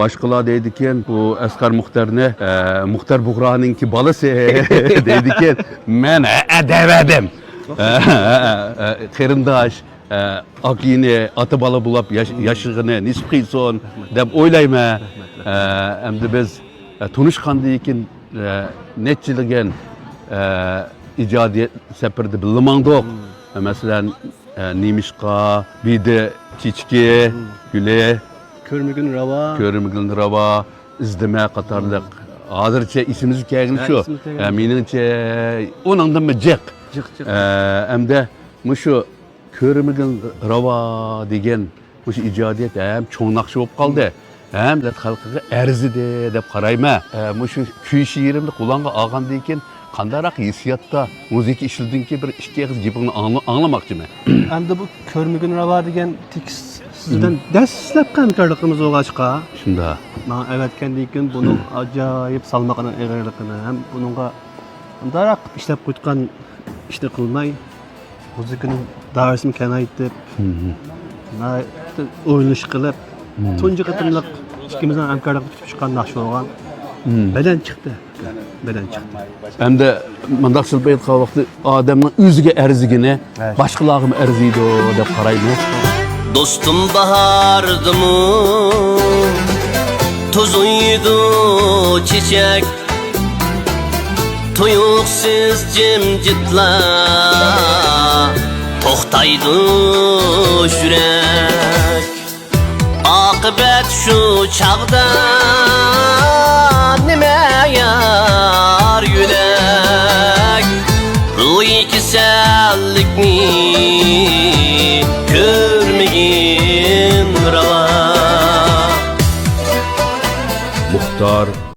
Başkalar deydiken bu Eskar Muhtar'ne Muhtar Buğra'nınki balısı deydiken men devedim. Kırındaş akini atı balı bulup yaşığını nisqiyson deb oylayma. Hem de biz tunuşkandikin netçiligen icadiyet seperdi bilmandık. Mesela Nimişka, bir de Çiçki, Güle, Körmügün Rava, İzdeme Katarlık. Hazırca isimiz kelgin şu. Menimce onundan mı cek. Hem de şu Körmügün Rava degen bu icadiyet hem çoğunlakçı olup kaldı. Hem de halkıga erzidi dep qarayma. Şu kuy şiirimni kulağına algan deyken kandarak hissiyatda müzik işildinki bir işki gibini anlamakçı mı? Hem de bu Körmügün Rava degen tekst sizden dəslep kankarlığımız olğaçqa. Şunda. Evet kendiyken bunun acayip salmağının eğerliğini hem bununla kandarak işlep koytkan işte kılmay müzikinin daversini kenaytip oynuş kılıp tuncu kıtımlık ikimizden Ankara'da tutup çıkan nakşı olğan beden çıktı. Hem de mındak sılbayıtqa vakti adamın üzüge erzigine başqalağım erziydi o dep qarayma. Dostum bahardı mı? Tuzuydu çiçek. Tuyuksuz cimcitla toxtaydı yürek. Akıbet şu çağda nime yar yürek. Ruhi kisellikni görmegin rava. Muhtar